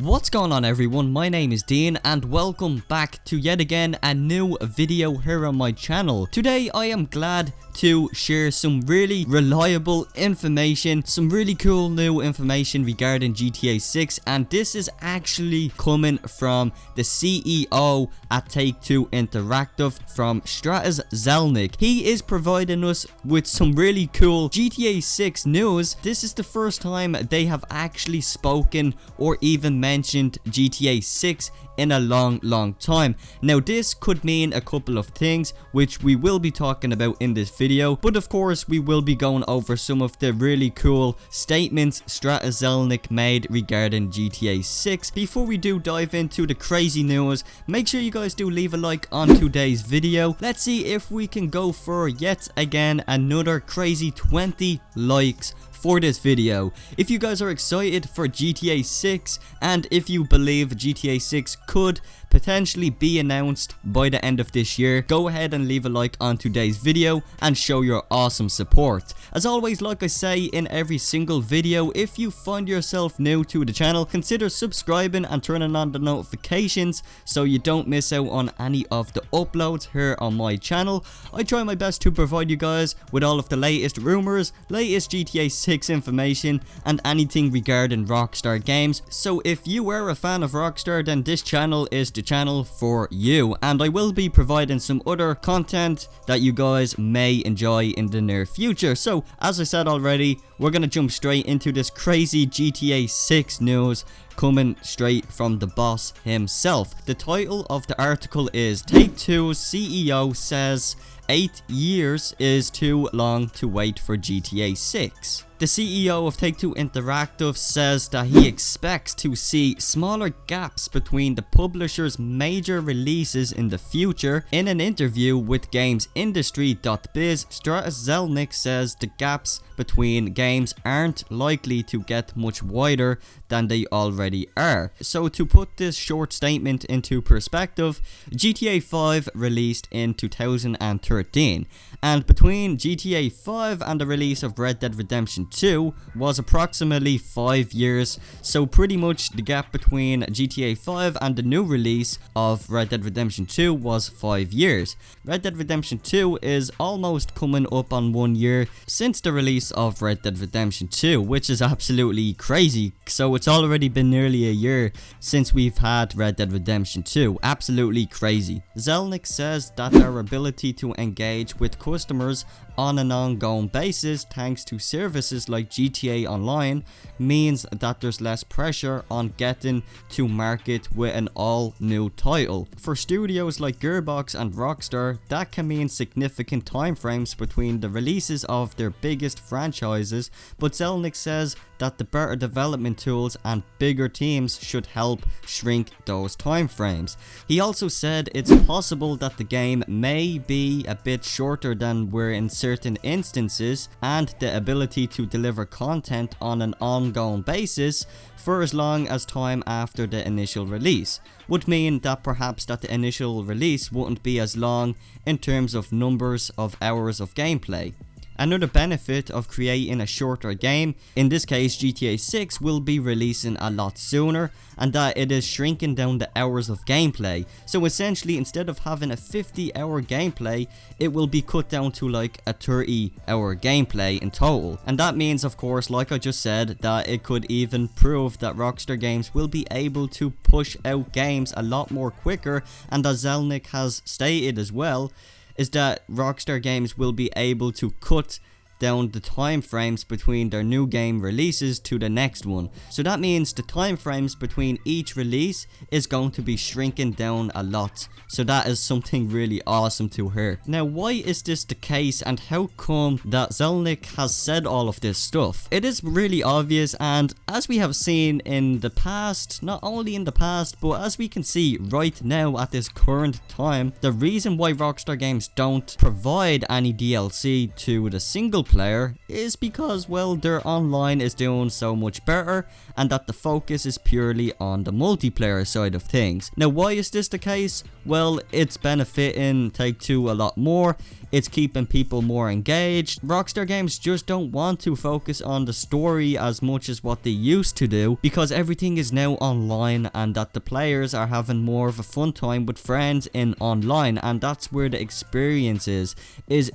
What's going on everyone, my name is Dean and welcome back to yet again a new video here on my channel. Today I am glad to share some really reliable information, some really cool new information regarding GTA 6, and this is actually coming from the CEO at Take-Two Interactive, from Stratas Zelnick. He is providing us with some really cool GTA 6 news. This is the first time they have actually spoken or even mentioned GTA 6 in a long time. Now this could mean a couple of things which we will be talking about in this video, but of course we will be going over some of the really cool statements Stratas Zelnick made regarding GTA 6. Before we do dive into the crazy news, make sure you guys do leave a like on today's video. Let's see if we can go for yet again another crazy 20 likes for this video. If you guys are excited for GTA 6 and if you believe GTA 6 could potentially be announced by the end of this year, go ahead and leave a like on today's video and show your awesome support. As always, like I say in every single video, if you find yourself new to the channel, consider subscribing and turning on the notifications so you don't miss out on any of the uploads here on my channel. I try my best to provide you guys with all of the latest rumors, latest GTA 6 information and anything regarding Rockstar games. So if you are a fan of Rockstar, then this channel is the channel for you, and I will be providing some other content that you guys may enjoy in the near future. So as I said already, we're gonna jump straight into this crazy GTA 6 news coming straight from the boss himself. The title of the article is Take-Two's CEO says 8 years is too long to wait for GTA 6. The CEO of Take-Two Interactive says that he expects to see smaller gaps between the publisher's major releases in the future. In an interview with GamesIndustry.biz, Stratas Zelnick says the gaps between games aren't likely to get much wider than they already are. So to put this short statement into perspective, GTA 5 released in 2013, and between GTA 5 and the release of Red Dead Redemption 2 was approximately 5 years. So pretty much the gap between GTA 5 and the new release of Red Dead Redemption 2 was 5 years. Red Dead Redemption 2 is almost coming up on 1 year since the release of Red Dead Redemption 2, which is absolutely crazy. So it's already been nearly a year since we've had Red Dead Redemption 2. Absolutely crazy. Zelnick says that their ability to engage with customers on an ongoing basis thanks to services like GTA Online means that there's less pressure on getting to market with an all new title. For studios like Gearbox and Rockstar, that can mean significant timeframes between the releases of their biggest franchises, but Zelnick says that the better development tools and bigger teams should help shrink those timeframes. He also said it's possible that the game may be a bit shorter than we're in certain instances, and the ability to deliver content on an ongoing basis for as long as time after the initial release would mean that perhaps that the initial release wouldn't be as long in terms of numbers of hours of gameplay. Another benefit of creating a shorter game, in this case GTA 6 will be releasing a lot sooner, and that it is shrinking down the hours of gameplay. So essentially, instead of having a 50-hour gameplay, it will be cut down to like a 30-hour gameplay in total. And that means, of course, like I just said, that it could even prove that Rockstar Games will be able to push out games a lot more quicker, and as Zelnick has stated as well, is that Rockstar Games will be able to cut down the time frames between their new game releases to the next one. So that means the time frames between each release is going to be shrinking down a lot. So that is something really awesome to hear. Now, why is this the case, and how come that Zelnick has said all of this stuff? It is really obvious, and as we have seen in the past, not only in the past, but as we can see right now at this current time, the reason why Rockstar Games don't provide any DLC to the single player is because, well, their online is doing so much better, and that the focus is purely on the multiplayer side of things. Now, why is this the case? Well, it's benefiting Take-Two a lot more. it's keeping people more engaged. Rockstar Games just don't want to focus on the story as much as what they used to do, because everything is now online, and that the players are having more of a fun time with friends in online, and that's where the experience is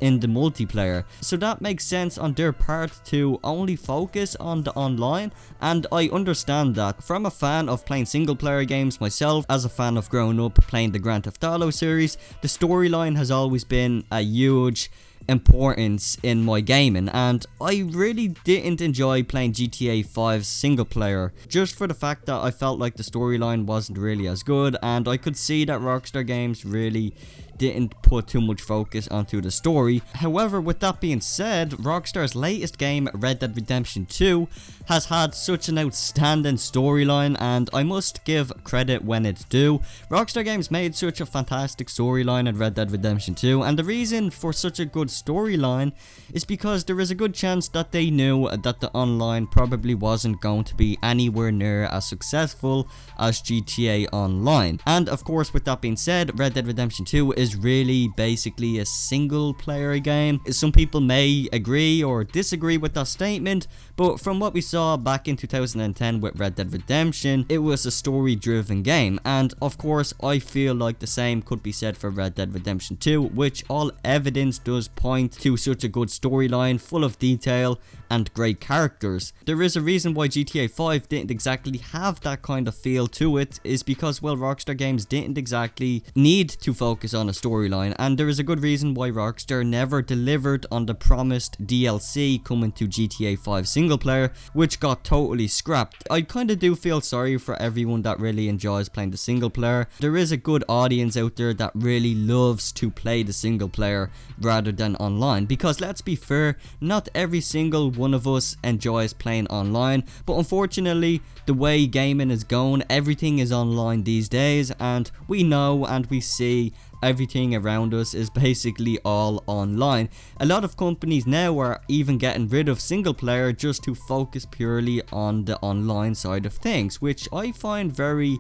in the multiplayer. So that makes sense on their part to only focus on the online, and I understand that. From a fan of playing single player games myself, as a fan of growing up playing the Grand Theft Auto series, the storyline has always been a huge importance in my gaming, and I really didn't enjoy playing GTA 5 single player, just for the fact that I felt like the storyline wasn't really as good, and I could see that Rockstar Games really didn't put too much focus onto the story. However, with that being said, Rockstar's latest game, Red Dead Redemption 2, has had such an outstanding storyline, and I must give credit when it's due. Rockstar Games made such a fantastic storyline in Red Dead Redemption 2, and the reason for such a good storyline is because there is a good chance that they knew that the online probably wasn't going to be anywhere near as successful as GTA Online. And of course, with that being said, Red Dead Redemption 2 is really basically a single player game. Some people may agree or disagree with that statement, but from what we saw back in 2010 with Red Dead Redemption, it was a story driven game, and of course I feel like the same could be said for Red Dead Redemption 2, which all evidence does point to such a good storyline full of detail and great characters. There is a reason why GTA 5 didn't exactly have that kind of feel to it, is because, well, Rockstar Games didn't exactly need to focus on a storyline, and there is a good reason why Rockstar never delivered on the promised DLC coming to GTA 5 single player, which got totally scrapped. I kinda do feel sorry for everyone that really enjoys playing the single player. There is a good audience out there that really loves to play the single player rather than online, because let's be fair, not every single one of us enjoys playing online, but unfortunately the way gaming is going, everything is online these days, and we know and we see everything around us is basically all online. A lot of companies now are even getting rid of single player just to focus purely on the online side of things, which I find very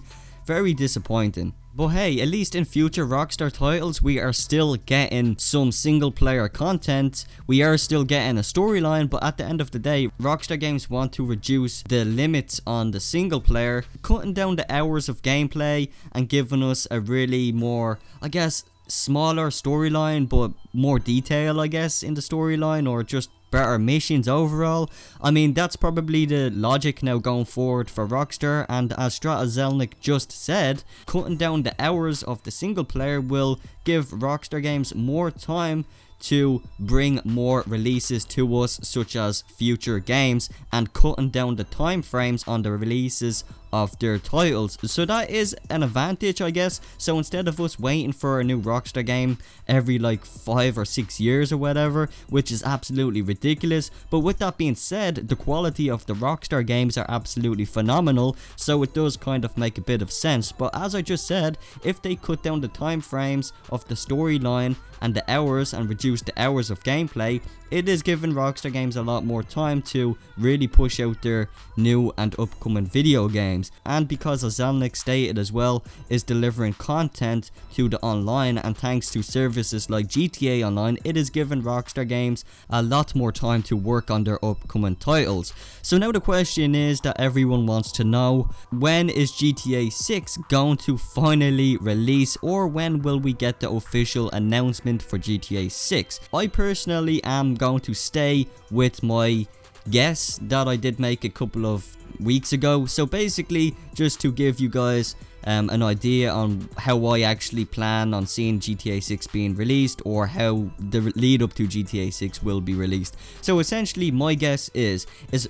disappointing. But hey, at least in future Rockstar titles, we are still getting some single player content, we are still getting a storyline, but at the end of the day, Rockstar Games want to reduce the limits on the single player, cutting down the hours of gameplay and giving us a really more, I guess, smaller storyline, but more detail, I guess, in the storyline, or just better missions overall. I mean, that's probably the logic now going forward for Rockstar, and as Zelnick just said, cutting down the hours of the single player will give Rockstar Games more time to bring more releases to us, such as future games, and cutting down the time frames on the releases of their titles. So that is an advantage, I guess. So instead of us waiting for a new Rockstar game every like 5 or 6 years or whatever, which is absolutely ridiculous, but with that being said, the quality of the Rockstar games are absolutely phenomenal, so it does kind of make a bit of sense. But as I just said, if they cut down the time frames of the storyline and the hours and reduce the hours of gameplay, it is giving Rockstar Games a lot more time to really push out their new and upcoming video games. And because, as Zelnick stated as well, is delivering content to the online, and thanks to services like GTA Online, it is giving Rockstar Games a lot more time to work on their upcoming titles. So now the question is that everyone wants to know, when is GTA 6 going to finally release, or when will we get the official announcement for GTA 6? I personally am going to stay with my guess that I did make a couple of weeks ago. So basically, just to give you guys an idea on how I actually plan on seeing GTA 6 being released, or how the lead up to GTA 6 will be released. So essentially my guess is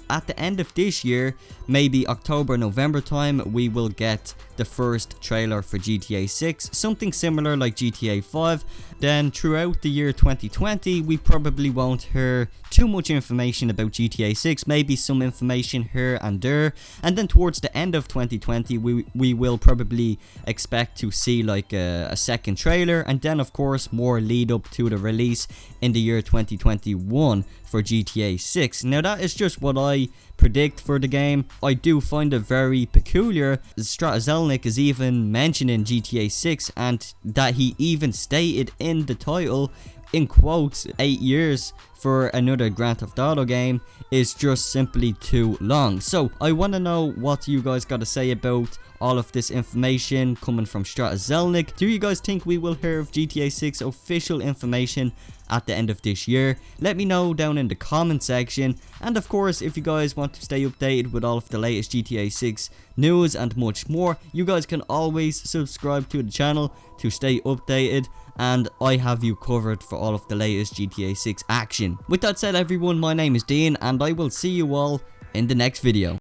at the end of this year, maybe October, November time, we will get the first trailer for GTA 6, something similar like GTA 5. Then throughout the year 2020, we probably won't hear too much information about GTA 6, maybe some information here and there, and then towards the end of 2020 we will probably expect to see like a second trailer, and then of course more lead up to the release in the year 2021 for GTA 6. Now that is just what I predict for the game. I do find it very peculiar. Zelnick is even mentioning GTA 6, and that he even stated in the title in quotes 8 years for another Grand Theft Auto game is just simply too long. So I want to know what you guys got to say about all of this information coming from Strata Zelnick. Do you guys think we will hear of GTA 6 official information at the end of this year? Let me know down in the comment section. And of course, if you guys want to stay updated with all of the latest GTA 6 news and much more, you guys can always subscribe to the channel to stay updated, and I have you covered for all of the latest GTA 6 action. With that said everyone, my name is Dean and I will see you all in the next video.